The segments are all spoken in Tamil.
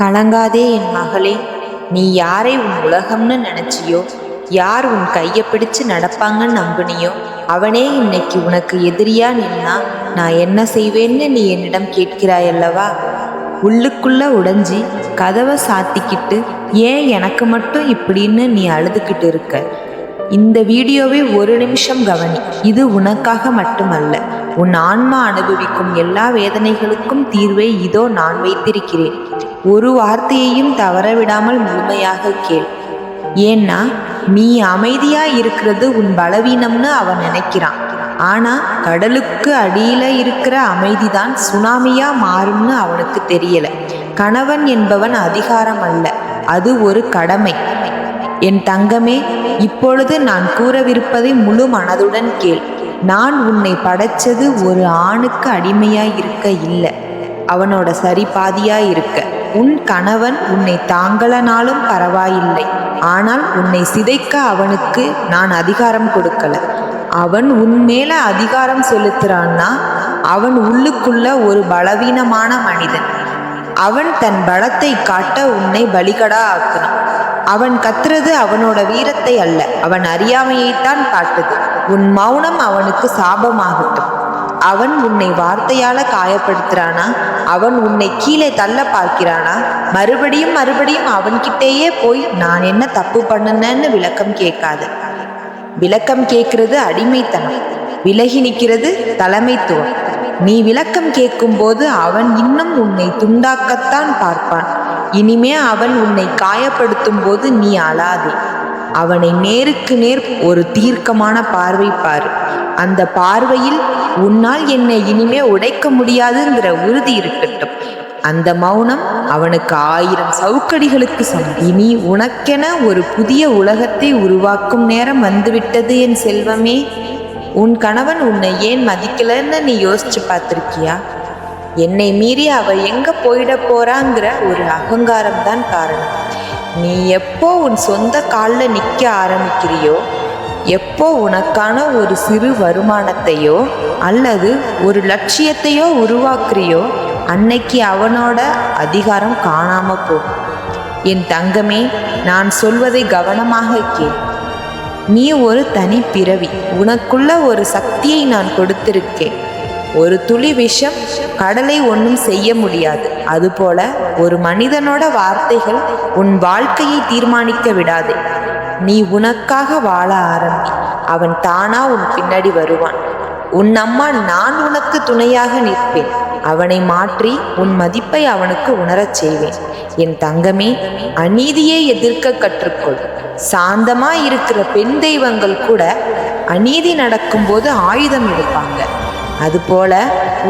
கலங்காதே என் மகளே. நீ யாரை உன் உலகம்னு நினைச்சியோ, யார் உன் கையை பிடிச்சு நடப்பாங்கன்னு நம்புனியோ, அவனே இன்னைக்கு உனக்கு எதிரியா நின்னா நான் என்ன செய்வேன்னு நீ என்னிடம் கேட்கிறாயல்லவா? உள்ளுக்குள்ள உடைஞ்சி கதவை சாத்திக்கிட்டு ஏன் எனக்கு மட்டும் இப்படின்னு நீ அழுதுகிட்டு இருக்க? இந்த வீடியோவை ஒரு நிமிஷம் கவனி. இது உனக்காக மட்டுமல்ல, உன் ஆன்மா அனுபவிக்கும் எல்லா வேதனைகளுக்கும் தீர்வை இதோ நான் வைத்திருக்கிறேன். ஒரு வார்த்தையையும் தவறவிடாமல் முழுமையாக கேள். ஏன்னா நீ அமைதியா இருக்கிறது உன் பலவீனம்னு அவன் நினைக்கிறான். ஆனா கடலுக்கு அடியில இருக்கிற அமைதிதான் சுனாமியா மாறும்னு அவனுக்கு தெரியல. கணவன் என்பவன் அதிகாரம் அல்ல, அது ஒரு கடமை. என் தங்கமே, இப்பொழுது நான் கூறவிருப்பதை முழு மனதுடன் கேள். நான் உன்னை படைச்சது ஒரு ஆணுக்கு அடிமையாய் இருக்க இல்லை, அவனோட சரிபாதியாய் இருக்க. உன் கணவன் உன்னை தாங்கலனாலும் பரவாயில்லை, ஆனால் உன்னை சிதைக்க அவனுக்கு நான் அதிகாரம் கொடுக்கல. அவன் உன் மேல அதிகாரம் செலுத்துறான்னா அவன் உள்ளுக்குள்ள ஒரு பலவீனமான மனிதன். அவன் தன் பலத்தை காட்ட உன்னை பலிகடா ஆக்குறான். அவன் கத்துறது அவனோட வீரத்தை அல்ல, அவன் அறியாமையைத்தான் காட்டுது. உன் மௌனம் அவனுக்கு சாபமாகட்டும். அவன் உன்னை வார்த்தையால காயப்படுத்துறானா? அவன் உன்னை கீழே தள்ள பார்க்கிறானா? மறுபடியும் மறுபடியும் அவன்கிட்டேயே போய் நான் என்ன தப்பு பண்ணுனேன்னு விளக்கம் கேட்காது. விளக்கம் கேட்கறது அடிமைத்தனம், விலகி நிற்கிறது தலைமைத்துவம். நீ விளக்கம் கேட்கும் போது அவன் இன்னும் உன்னை துண்டாக்கத்தான் பார்ப்பான். இனிமே அவன் உன்னை காயப்படுத்தும் போது நீ அழாதே. அவனை நேருக்கு நேர் ஒரு தீர்க்கமான பார்வை பாரு. அந்த பார்வையில் உன்னால் என்னை இனிமே உடைக்க முடியாதுங்கிற உறுதி இருக்கட்டும். அந்த மௌனம் அவனுக்கு 1000 சவுக்கடிகளுக்கு சமம். இனி உனக்கென ஒரு புதிய உலகத்தை உருவாக்கும் நேரம் வந்துவிட்டது என் செல்வமே. உன் கணவன் உன்னை ஏன் மதிக்கலன்னு நீ யோசிச்சு பார்த்திருக்கியா? என்னை மீறி அவ எங்க போயிட போறாங்கிற ஒரு அகங்காரம் தான் காரணம். நீ எப்போ உன் சொந்த காலில் நிற்க ஆரம்பிக்கிறியோ, எப்போ உனக்கான ஒரு சிறு வருமானத்தையோ அல்லது ஒரு லட்சியத்தையோ உருவாக்குறியோ, அன்னைக்கு அவனோட அதிகாரம் காணாம போகும். என் தங்கமே, நான் சொல்வதை கவனமாக கேள். நீ ஒரு தனி பிறவி. உனக்குள்ள ஒரு சக்தியை நான் கொடுத்திருக்கேன். ஒரு துளி விஷம் கடலை ஒன்றும் செய்ய முடியாது. அதுபோல ஒரு மனிதனோட வார்த்தைகள் உன் வாழ்க்கையை தீர்மானிக்க விடாதே. நீ உனக்காக வாழ ஆரம்பி, அவன் தானா உன் பின்னாடி வருவான். உன் அம்மா நான் உனக்கு துணையாக நிற்பேன். அவனை மாற்றி உன் மதிப்பை அவனுக்கு உணரச் செய்வேன். என் தங்கமே, அநீதியை எதிர்க்க கற்றுக்கொள். சாந்தமா இருக்கிற பெண் தெய்வங்கள் கூட அநீதி நடக்கும்போது ஆயுதம் எடுப்பாங்க. அதுபோல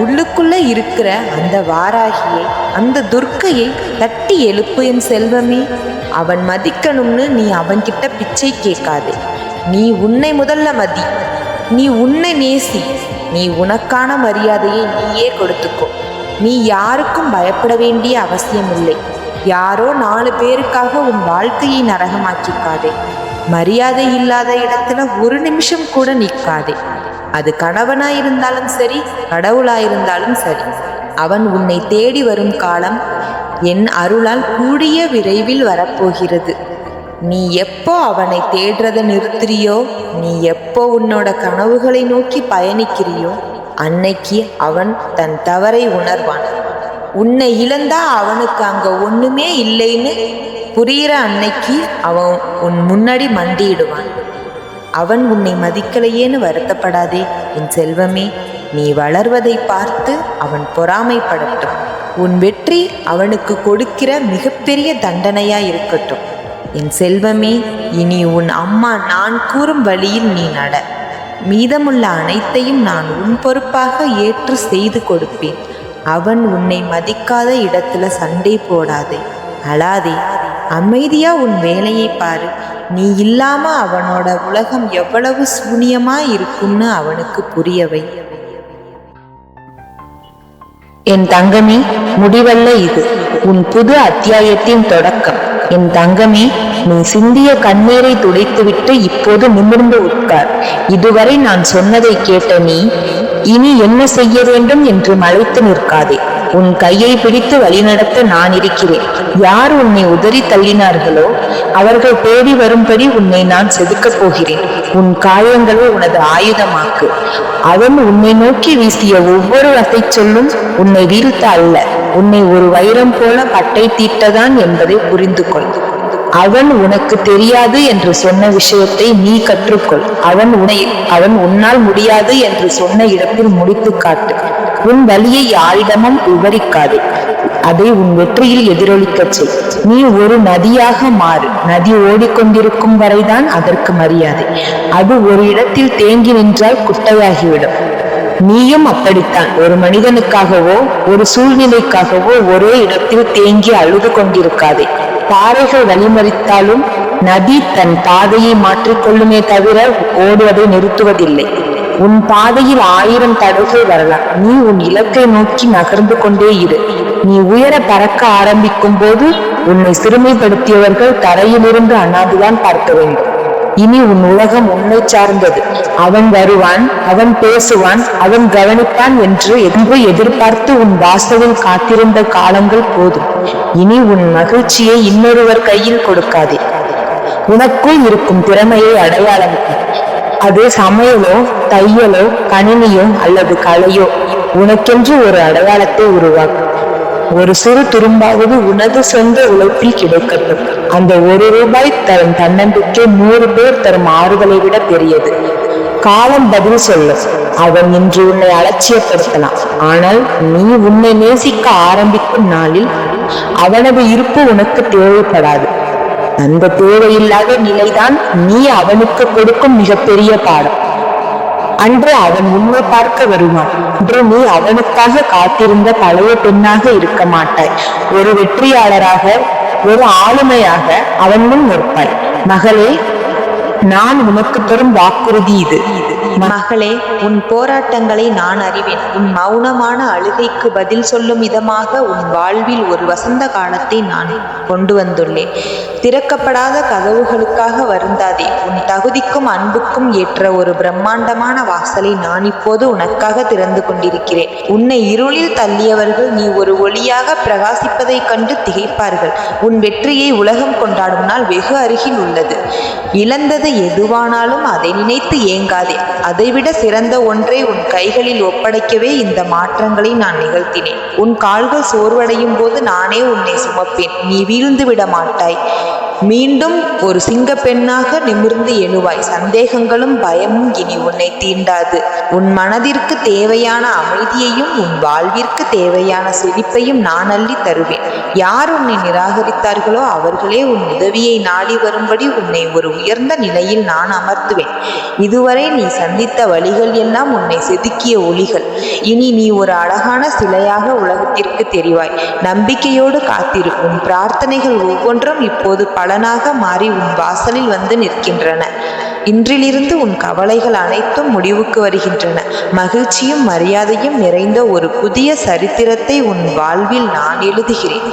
உள்ளுக்குள்ள இருக்கிற அந்த வாராகியை, அந்த துர்க்கையை தட்டி எழுப்பு என் செல்வமே. அவன் மதிக்கணும்னு நீ அவன்கிட்ட பிச்சை கேட்காதே. நீ உன்னை முதல்ல மதி. நீ உன்னை நேசி. நீ உனக்கான மரியாதையை நீயே கொடுத்துக்கோ. நீ யாருக்கும் பயப்பட வேண்டிய அவசியம் இல்லை. யாரோ 4 பேருக்காக உன் வாழ்க்கையை நரகமாக்கிக்காதே. மரியாதை இல்லாத இடத்துல ஒரு நிமிஷம் கூட நிற்காதே. அது கணவனாயிருந்தாலும் சரி, கடவுளாயிருந்தாலும் சரி. அவன் உன்னை தேடி வரும் காலம் என் அருளால் கூடிய விரைவில் வரப்போகிறது. நீ எப்போ அவனை தேடுறத நிறுத்துறியோ, நீ எப்போ உன்னோட கனவுகளை நோக்கி பயணிக்கிறியோ, அன்னைக்கு அவன் தன் தவறை உணர்வான். உன்னை இழந்தா அவனுக்கு அங்க ஒண்ணுமே இல்லைன்னு புரிகிற அன்னைக்கு அவன் உன் முன்னாடி மண்டியிடுவான். அவன் உன்னை மதிக்கலையேன்னு வருத்தப்படாதே என் செல்வமே. நீ வளர்வதை பார்த்து அவன் பொறாமைப்படட்டும். உன் வெற்றி அவனுக்கு கொடுக்கிற மிகப்பெரிய தண்டனையா இருக்கட்டும். என் செல்வமே, இனி உன் அம்மா நான் கூறும் வழியில் நீ நட. மீதமுள்ள அனைத்தையும் நான் உன் பொறுப்பாக ஏற்று செய்து கொடுப்பேன். அவன் உன்னை மதிக்காத இடத்துல சண்டை போடாதே, அழாதே. அமைதியா உன் வேலையை பாரு. நீ இல்லாம அவனோட உலகம் எவ்வளவு சூனியமா இருக்கும்னு அவனுக்கு புரியவை. என் தங்கமே, முடிவல்ல இது, உன் புது அத்தியாயத்தின் தொடக்கம். என் தங்கமே, நீ சிந்திய கண்ணீரை துடைத்துவிட்டு இப்போது நிமிர்ந்து உட்கார். இதுவரை நான் சொன்னதை கேட்ட நீ இனி என்ன செய்ய வேண்டும் என்று மலைத்து நிற்காதே. உன் கையை பிடித்து வழிநடத்த நான் இருக்கிறேன். யார் உன்னை உதறி தள்ளினார்களோ அவர்கள் தேடி வரும்படி உன்னை நான் செதுக்கப் போகிறேன். உன் காயங்களை உனது ஆயுதமாக்கு. அவன் உன்னை நோக்கி வீசிய ஒவ்வொரு வகை சொல்லும் உன்னை வீழ்த்த அல்ல, உன்னை ஒரு வைரம் போல பட்டை தீட்டதான் என்பதை புரிந்து கொள். அவன் உனக்கு தெரியாது என்று சொன்ன விஷயத்தை நீ கற்றுக்கொள். அவன் உன்னால் முடியாது என்று சொன்ன இடத்தில் முடித்து காட்டு. உன் வலியை யாரிடமும் விவரிக்காது, அதை உன் வெற்றியில் எதிரொலிக்கச் செய். நீ ஒரு நதியாக மாறு. நதி ஓடிக்கொண்டிருக்கும் வரைதான் அதற்கு மரியாதை. அது ஒரு இடத்தில் தேங்கி நின்றால் குட்டையாகிவிடும். நீயும் அப்படித்தான். ஒரு மனிதனுக்காகவோ ஒரு சூழ்நிலைக்காகவோ ஒரே இடத்தில் தேங்கி அழுது கொண்டிருக்காதே. பாறைகள் வழிமறித்தாலும் நதி தன் பாதையை மாற்றிக்கொள்ளுமே தவிர ஓடுவதை நிறுத்துவதில்லை. உன் பாதையில் 1000 தடைகள் வரலாம். நீ உன் இலக்கை நோக்கி நகர்ந்து கொண்டே இரு. நீ உயர பறக்க ஆரம்பிக்கும் போது உன்னை சிறுமைப்படுத்தியவர்கள் தரையிலிருந்து அண்ணாதுதான் பார்க்க வேண்டும். இனி உன் உலகம் உன்னை சார்ந்தது. அவன் வருவான், அவன் பேசுவான், அவன் கவனிப்பான் என்று எதிர்பார்த்து உன் வாசலில் காத்திருந்த காலங்கள் போதும். இனி உன் மகிழ்ச்சியை இன்னொருவர் கையில் கொடுக்காதே. உனக்குள் இருக்கும் திறமையை அடையாளம். அது சமையலோ தையலோ கணினியோ அல்லது கலையோ, உனக்கென்று ஒரு அடையாளத்தை உருவாக்கும். ஒரு சிறு துரும்பாவது உனது சொந்த உழைப்பில் கிடைக்கட்டும். அந்த ₹1 தரும் தன்னம்பிக்கை 100 பேர் தரும் ஆறுதலை விட பெரியது. காலம் பதில் சொல்லும். அவன் இன்று உன்னை அலட்சியப்படுத்தலாம், ஆனால் நீ உன்னை நேசிக்க ஆரம்பிக்கும் நாளில் அவனது இருப்பு உனக்கு தேவைப்படாது. அந்த தேவையில்லாத நிலைதான் நீ அவனுக்கு கொடுக்கும் மிகப்பெரிய பாடம். அன்று அவன் உன்னை பார்க்க வருவான். இன்று நீ அவனுக்காக காத்திருந்த பழைய பெண்ணாக இருக்க மாட்டாய். ஒரு வெற்றியாளராக, ஒரு ஆளுமையாக அவன் முன் நிற்பாய். மகளே, நான் உனக்கு தரும் வாக்குறுதி இது. மகளே, உன் போராட்டங்களை நான் அறிவேன். உன் மௌனமான அழுகைக்கு பதில் சொல்லும் விதமாக உன் வாழ்வில் ஒரு வசந்த காலத்தை நான் கொண்டு வந்துள்ளேன். திறக்கப்படாத கதவுகளுக்காக வருந்தாதே. உன் தகுதிக்கும் அன்புக்கும் ஏற்ற ஒரு பிரம்மாண்டமான வாசலை நான் இப்போது உனக்காக திறந்து கொண்டிருக்கிறேன். உன்னை இருளில் தள்ளியவர்கள் நீ ஒரு ஒளியாக பிரகாசிப்பதைக் கண்டு திகைப்பார்கள். உன் வெற்றியை உலகம் கொண்டாடும் நாள் வெகு அருகில் உள்ளது. இழந்தது எதுவானாலும் அதை நினைத்து ஏங்காதே. அதைவிட சிறந்த ஒன்றை உன் கைகளில் ஒப்படைக்கவே இந்த மாற்றங்களை நான் நிகழ்த்தினேன். உன் கால்கள் சோர்வடையும் போது நானே உன்னை சுமப்பேன். நீ வீழ்ந்து விட மாட்டாய். மீண்டும் ஒரு சிங்க பெண்ணாக நிமிர்ந்து எழுவாய். சந்தேகங்களும் பயமும் இனி உன்னை தீண்டாது. உன் மனதிற்கு தேவையான அமைதியையும் உன் வாழ்விற்கு தேவையான செழிப்பையும் நான் அள்ளி தருவேன். யார் உன்னை நிராகரித்தார்களோ அவர்களே உன் உதவியை நாடி வரும்படி உன்னை ஒரு உயர்ந்த நிலையில் நான் அமர்த்துவேன். இதுவரை நீ சந்தித்த வழிகள் எல்லாம் உன்னை செதுக்கிய ஒளிகள். இனி நீ ஒரு அழகான சிலையாக உலகத்திற்கு தெரிவாய். நம்பிக்கையோடு காத்திரு. உன் பிரார்த்தனைகள் ஒவ்வொன்றும் இப்போது பலனாக மாறி உன் வாசலில் வந்து நிற்கின்றன. இன்றிலிருந்து உன் கவலைகள் அனைத்தும் முடிவுக்கு வருகின்றன. மகிழ்ச்சியும் மரியாதையும் நிறைந்த ஒரு புதிய சரித்திரத்தை உன் வாழ்வில் நான் எழுதுகிறேன்.